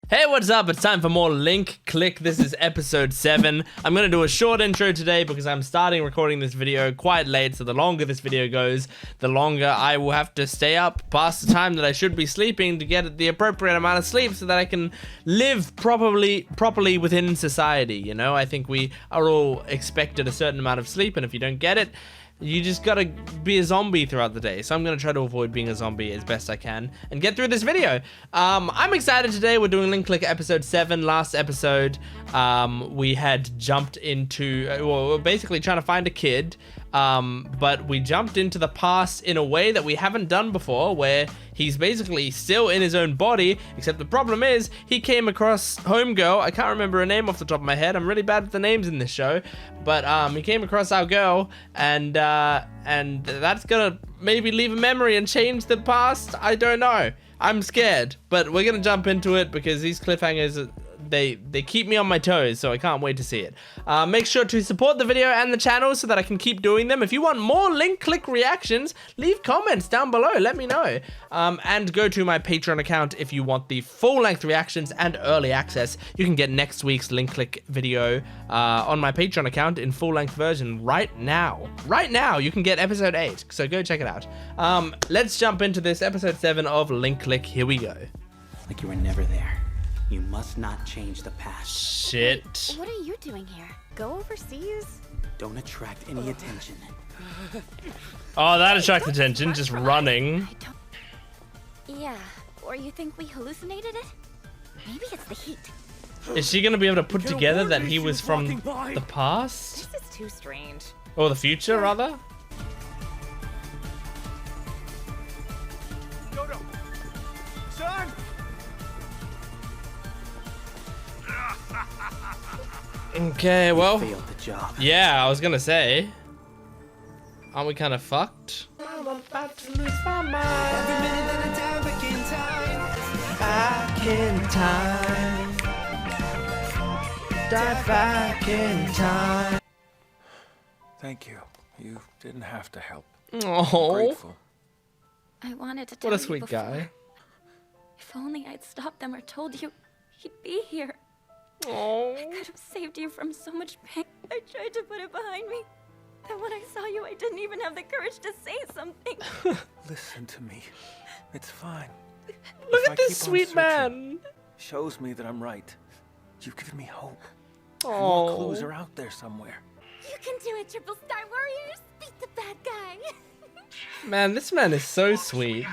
Hey, what's up? It's time for more Link Click. This is episode 7. I'm going to do a short intro today because I'm starting recording this video quite late, so the longer this video goes, the longer I will have to stay up past the time that I should be sleeping to get the appropriate amount of sleep so that I can live properly within society, you know? I think we are all expected a certain amount of sleep, and if you don't get it, you just gotta be a zombie throughout the day. So I'm gonna try to avoid being a zombie as best I can and get through this video. I'm excited today. We're doing Link Click episode 7. Last episode, we had jumped into, well, we're basically trying to find a kid. But we jumped into the past in a way that we haven't done before, where he's basically still in his own body, except the problem is he came across homegirl. I can't remember her name off the top of my head. I'm really bad at the names in this show, but he came across our girl, and that's gonna maybe leave a memory and change the past. I don't know. I'm scared, but we're gonna jump into it because these cliffhangers, they keep me on my toes, so I can't wait to see it. Make sure to support the video and the channel so that I can keep doing them. If you want more Link Click reactions, leave comments down below, let me know. And go to my Patreon account if you want the full-length reactions and early access. You can get next week's Link Click video on my Patreon account in full-length version right now. Right now, you can get episode 8, so go check it out. Let's jump into this episode 7 of Link Click. Here we go. Like you were never there. You must not change the past. Shit. What are you doing here? Go overseas? Don't attract any attention. Oh, that attracts attention, just running. Yeah, or you think we hallucinated it? Maybe it's the heat. Is she gonna be able to put together that he was from the past? This is too strange. Or the future, rather? Son! Okay, well, Failed the job. yeah, I was gonna say, aren't we kind of fucked? I'm about to lose my mind. Every minute that I die back in time. Die back in time. Thank you. You didn't have to help. Oh, Grateful. I wanted to tell what a you sweet before. guy. If only I'd stopped them or told you, he'd be here. Oh, I could have saved you from so much pain. I tried to put it behind me. Then when I saw you, I didn't even have the courage to say something. Listen to me. It's fine. look If I at this keep on sweet searching, man. Shows me that I'm right. You've given me hope. More Oh, clues are out there somewhere. You can do it, Triple Star Warriors. Beat the bad guy. man, this man is so sweet.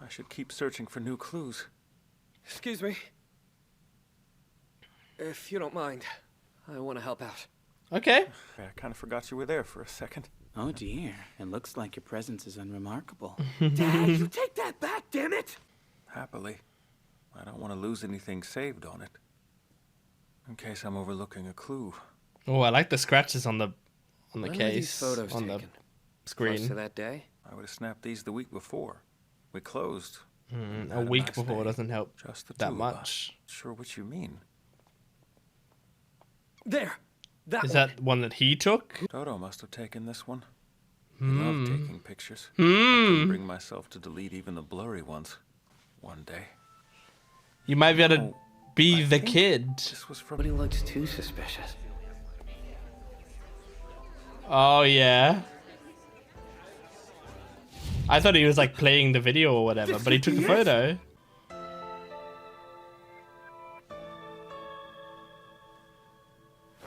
I should keep searching for new clues. Excuse me. If you don't mind, I want to help out. Okay. I kind of forgot you were there for a second. Oh dear, it looks like your presence is unremarkable. Dad, you take that back, damn it! Happily. I don't want to lose anything saved on it. In case I'm overlooking a clue. Oh, I like the scratches on the When were these case, photos on the taken? Close screen. to that day? I would have snapped these the week before. We closed. A week before doesn't help Just the that two of much. us. Sure what you mean. There! That Is one. that one that he took? Dodo must have taken this one. I love taking pictures. I Hmm. couldn't bring myself to delete even the blurry ones. One day. You might be able to Oh, be I the think kid. This was from... Nobody looks too suspicious. Oh, yeah. I thought he was like playing the video or whatever, but he took the photo.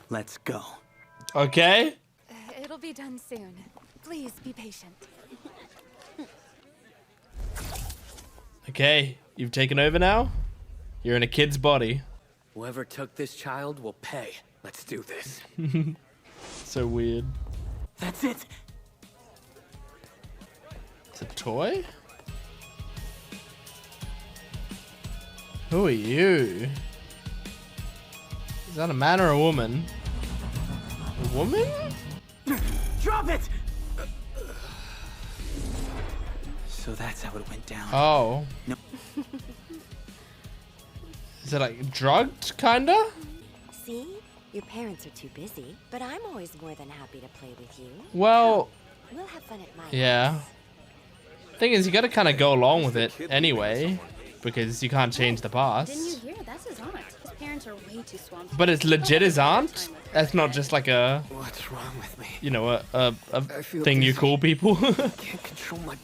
Let's go. Okay. It'll be done soon. Please be patient. Okay, you've taken over now? You're in a kid's body. Whoever took this child will pay. Let's do this. So weird. That's it! It's a toy? Who are you? Is that a man or a woman? A woman? Drop it! So that's how it went down. Oh. No. Is it like drugged, kinda? See? Your parents are too busy, but I'm always more than happy to play with you. Well, We'll have fun at my yeah. house. Thing is, you gotta kind of go along with it anyway. because you can't change the past. Didn't you hear? That's his aunt. His parents are way too swamped. But it's legit his aunt? That's not just like a, What's wrong with me? you know, a feel thing you dizzy. call people. Can't control my...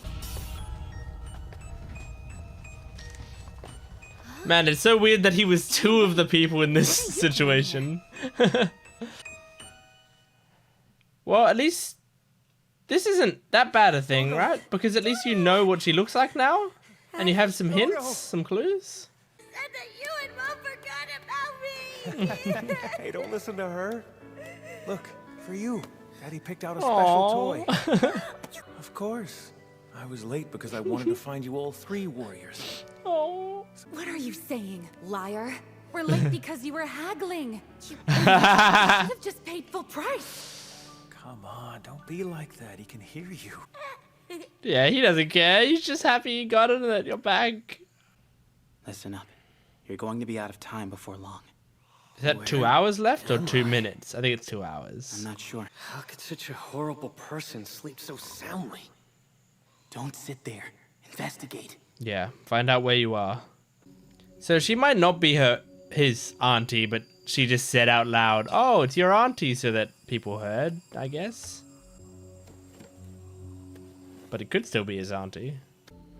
Man, it's so weird that he was two of the people in this situation. Well, at least this isn't that bad a thing, right? Because at least you know what she looks like now, and you have some hints, some clues. Said that you and Mom forgot about me. Hey, don't listen to her. Look, for you. Daddy picked out a Aw. special toy. Of course. I was late because I wanted to find you all 3 warriors. Oh. What are you saying, liar? We're late because you were haggling. You should have just paid full price. Come on, don't be like that. He can hear you. Yeah, he doesn't care. He's just happy you got it at your bag. Listen up. You're going to be out of time before long. Is that 2 hours left or 2 minutes? I think it's 2 hours. I'm not sure. How could such a horrible person sleep so soundly? Don't sit there. Investigate. Yeah, find out where you are. So she might not be his auntie, but she just said out loud, "Oh, it's your auntie," so that people heard, I guess. But it could still be his auntie.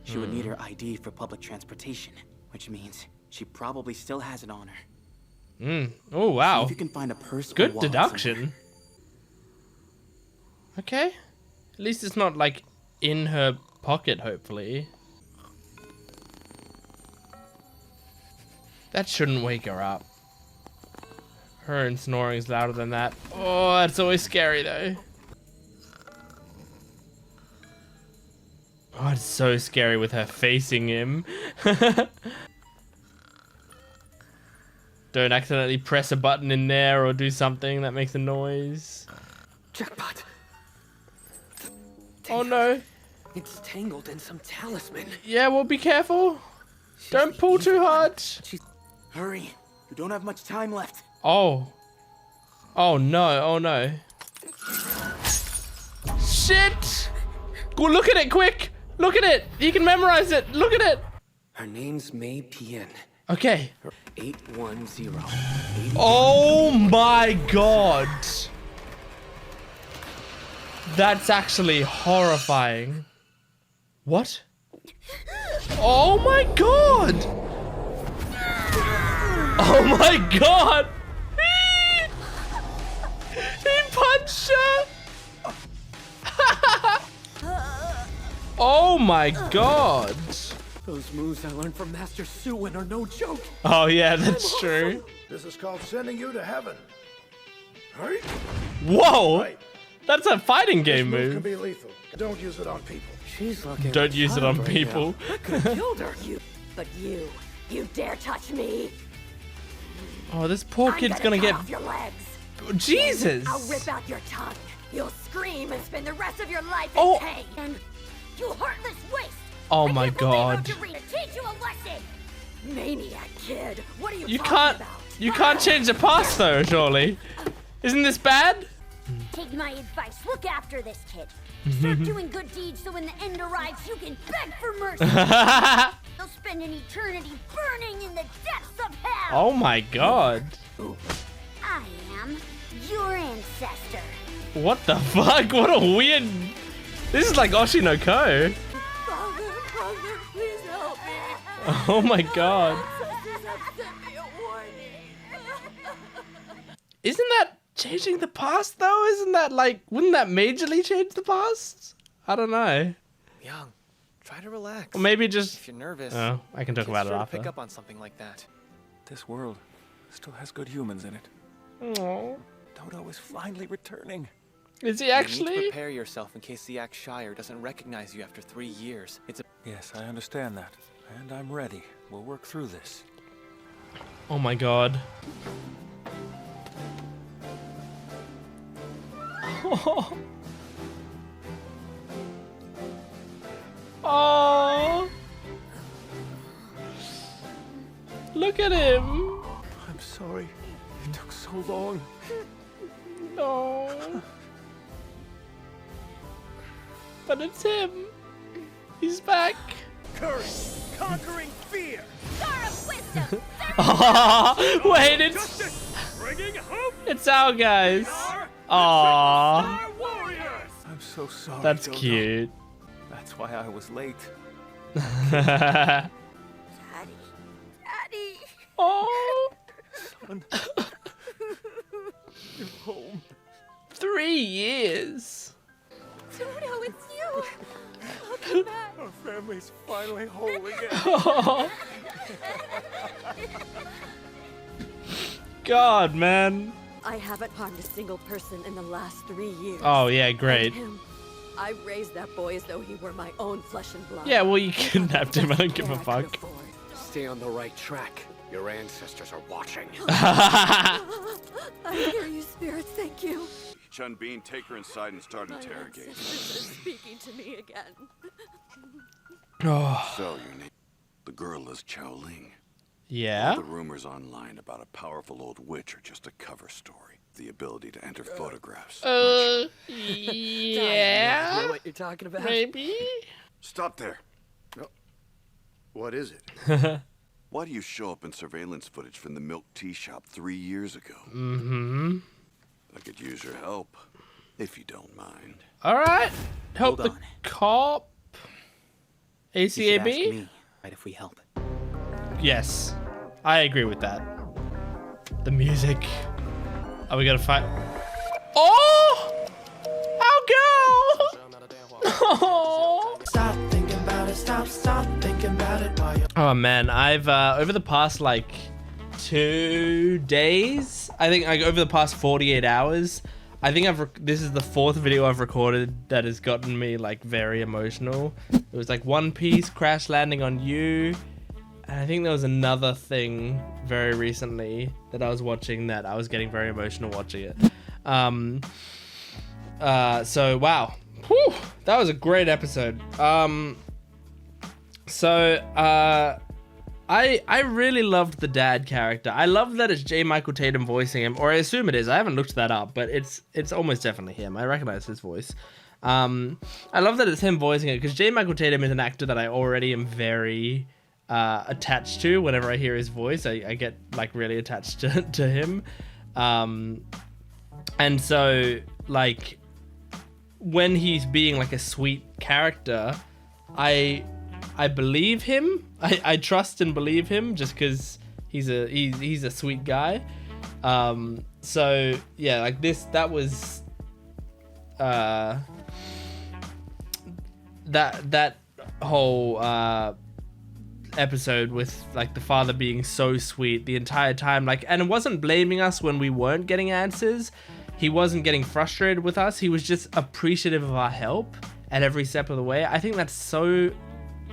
She would need her ID for public transportation, which means she probably still has it on her. Oh, See wow. if you can find a purse or Good wallet deduction. somewhere. Okay. At least it's not, like, in her pocket, hopefully. That shouldn't wake her up. Her and snoring is louder than that. Oh, that's always scary, though. Oh, it's so scary with her facing him. Don't accidentally press a button in there or do something that makes a noise. Jackpot. Oh, no. It's tangled in some talisman. Yeah, well, be careful. Don't pull too hard. Hurry. You don't have much time left. Oh. Oh, no. Oh, no. Shit. Go look at it, quick. Look at it. You can memorize it. Look at it. Her name's May Pien. Okay. 810. Oh, my God. That's actually horrifying. What? Oh, my God. Oh my God! He punched her! Oh my God! Those moves I learned from Master Suwin are no joke. Oh yeah, that's true. This is called sending you to heaven. Right? Whoa! Right. That's a fighting game This move can move. be lethal. Don't use it on people. She's looking. Don't use it on right people. now. I could have killed her. But you dare touch me? Oh, this poor kid's gonna get... off your legs. Jesus! I'll rip out your tongue. You'll scream and spend the rest of your life in Oh. pain. And you heartless waste. Oh I my can't believe I have God. to teach you a lesson. Maniac kid, what are you You talking can't... about? You can't change the past though, surely. Isn't this bad? Take my advice. Look after this kid. Start doing good deeds so when the end arrives, you can beg for mercy. You'll spend an eternity burning in the depths of hell. Oh my God. I am your ancestor. What the fuck? What a weird... This is like Oshi no Ko. Father, please help me. Oh my God. Sisters have sent me a warning. Isn't that changing the past though? Isn't that like... Wouldn't that majorly change the past? I don't know. Young, try to relax. Or maybe just... If you're nervous, Oh, I can talk kids about it sure to after. pick up on something like that. This world still has good humans in it. Aww. Dodo is finally returning. Is he You need to actually? prepare yourself in case the Shire doesn't recognize you after 3 years. It's a Yes, I understand that. And I'm ready. We'll work through this. Oh my God. Oh. Look at him. I'm sorry. It took so long. No. But it's him. He's back. Curry, conquering fear. Star of wisdom. Oh, wait, it's Justice, bringing hope. it's our guys. Are Aww, our warriors. I'm so sorry. that's Dodo. cute. That's why I was late. Daddy. Daddy. Oh, Son. You're home. 3 years. Dodo, it's you. Welcome back. Our family's finally whole again. Oh. God, man. I haven't harmed a single person in the last 3 years. Oh yeah, great. Him, I raised that boy as though he were my own flesh and blood. Yeah, well, you kidnapped him. I don't give a More I could fuck. afford. Stay on the right track. Your ancestors are watching. I hear you, spirits. Thank you. Chun Bean, take her inside and start My interrogating. ancestors are speaking to me again. Oh, So, your name? The girl is Xiao Ling. yeah. The rumors online about a powerful old witch are just a cover story. The ability to enter photographs. I Yeah. know what you're talking about? Maybe. Stop there. What is it? Why do you show up in surveillance footage from the milk tea shop 3 years ago? Mm-hmm. I could use your help, if you don't mind. All right. Help Hold the on. cop. You should ask ACAB. me, right, if we help. Yes, I agree with that. The music. Are we gonna fight? Oh, our girl. Oh. Stop thinking about it. Stop thinking about it while you're... Oh man, I've over the past like 2 days, I think like over the past 48 hours, I think this is the 4th video I've recorded that has gotten me like very emotional. It was like One Piece Crash Landing on You, and I think there was another thing very recently that I was watching that I was getting very emotional watching it. So wow. Whew, that was a great episode. I really loved the dad character. I love that it's J. Michael Tatum voicing him, or I assume it is. I haven't looked that up, but it's almost definitely him. I recognize his voice. I love that it's him voicing it because J. Michael Tatum is an actor that I already am very attached to. Whenever I hear his voice, I get like really attached to him. And so like when he's being like a sweet character, I believe him. I trust and believe him just because he's a sweet guy. So yeah, like that was that whole episode with like the father being so sweet the entire time, like, and it wasn't blaming us when we weren't getting answers. He wasn't getting frustrated with us. He was just appreciative of our help at every step of the way. I think that's so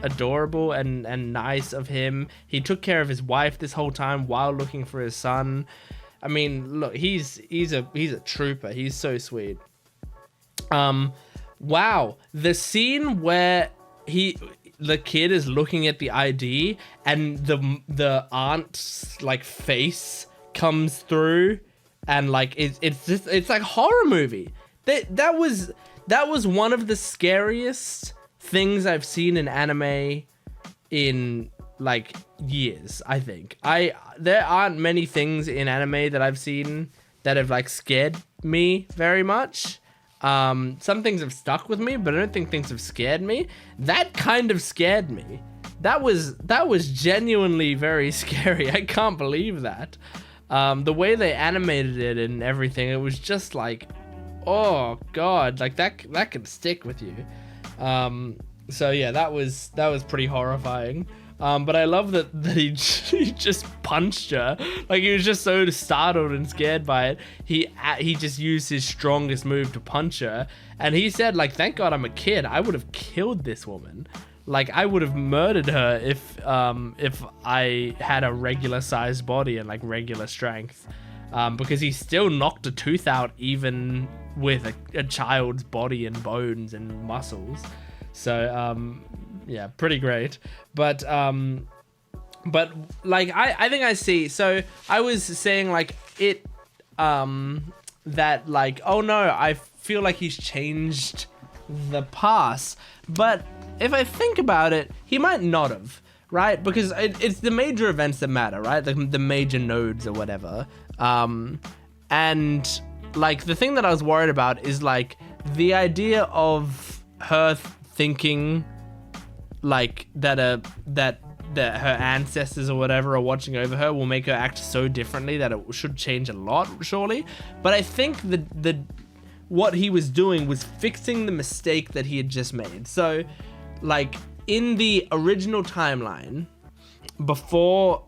adorable and nice of him. He took care of his wife this whole time while looking for his son. I mean, look, he's a trooper. He's so sweet. Wow, the scene where the kid is looking at the ID and the aunt's like face comes through and like it's like horror movie. That was one of the scariest things I've seen in anime in like years. I think there aren't many things in anime that I've seen that have like scared me very much. Some things have stuck with me, but I don't think things have scared me. That kind of scared me. That was genuinely very scary. I can't believe that. The way they animated it and everything, it was just like, oh god, like that can stick with you. So yeah, that was pretty horrifying. But I love that he just punched her. Like, he was just so startled and scared by it. He just used his strongest move to punch her. And he said, like, thank God I'm a kid. I would have killed this woman. Like, I would have murdered her if I had a regular sized body and like regular strength. Because he still knocked a tooth out even with a child's body and bones and muscles. So, yeah, pretty great. But like, I think I see. So I was saying like it, that like, oh no, I feel like he's changed the past. But if I think about it, he might not have. right? Because it's the major events that matter, right? The major nodes or whatever. And like the thing that I was worried about is like the idea of her thinking like that her ancestors or whatever are watching over her will make her act so differently that it should change a lot, surely. But I think what he was doing was fixing the mistake that he had just made. So, like, in the original timeline, before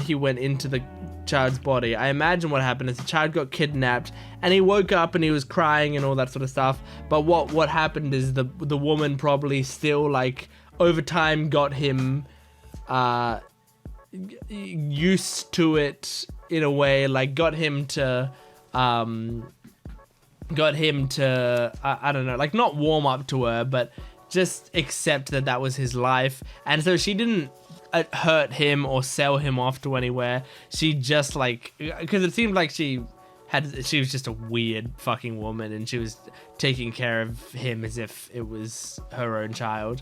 he went into the child's body, I imagine what happened is the child got kidnapped and he woke up and he was crying and all that sort of stuff. But what happened is the woman probably still, like, over time got him used to it in a way, like got him to I don't know, like not warm up to her, but just accept that was his life. And so she didn't hurt him or sell him off to anywhere. She just, like, because it seemed like she was just a weird fucking woman and she was taking care of him as if it was her own child.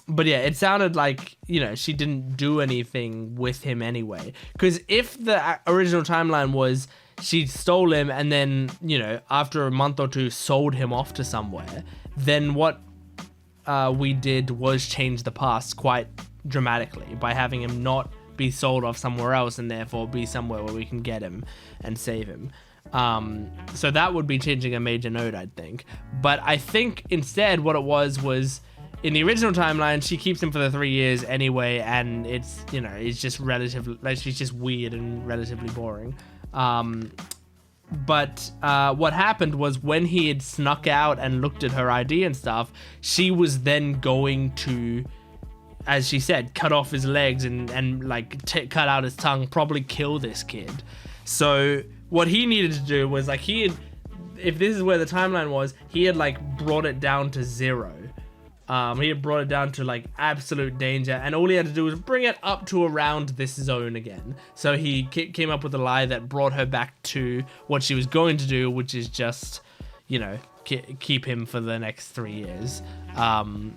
But yeah, it sounded like, you know, she didn't do anything with him anyway. Because if the original timeline was she stole him and then, you know, after a month or two sold him off to somewhere, then what we did was change the past quite dramatically by having him not be sold off somewhere else and therefore be somewhere where we can get him and save him. So that would be changing a major node, I'd think. But I think instead what it was in the original timeline, she keeps him for the 3 years anyway, and it's, you know, it's just relatively, like, she's just weird and relatively boring. But what happened was when he had snuck out and looked at her ID and stuff, she was then going to, as she said, cut off his legs and like cut out his tongue, probably kill this kid. So what he needed to do was, like, if this is where the timeline was, he had, like, brought it down to 0. He had brought it down to, like, absolute danger, and all he had to do was bring it up to around this zone again. So he came up with a lie that brought her back to what she was going to do, which is just, you know, keep him for the next 3 years. And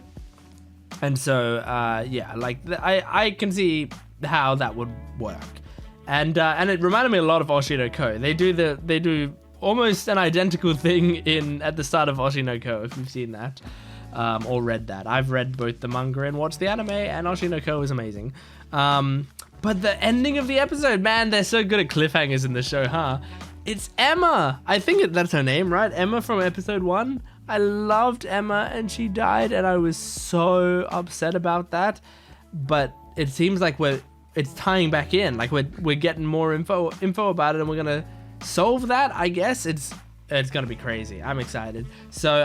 so, yeah, like, I can see how that would work. And it reminded me a lot of Oshi no Ko. They do almost an identical thing at the start of Oshi no Ko, if you've seen that. Or read that. I've read both the manga and watched the anime, and Oshi no Ko is amazing. But the ending of the episode, man, they're so good at cliffhangers in the show, huh? It's Emma. I think that's her name, right? Emma from episode 1. I loved Emma, and she died, and I was so upset about that. But it seems like it's tying back in. Like we're getting more info about it, and we're gonna solve that. I guess it's gonna be crazy. I'm excited. So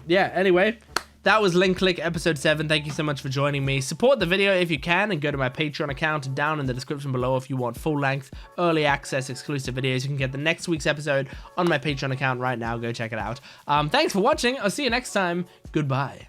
yeah. Anyway, that was Link Click episode 7. Thank you so much for joining me. Support the video if you can, and go to my Patreon account down in the description below if you want full length, early access, exclusive videos. You can get the next week's episode on my Patreon account right now. Go check it out. Thanks for watching. I'll see you next time. Goodbye.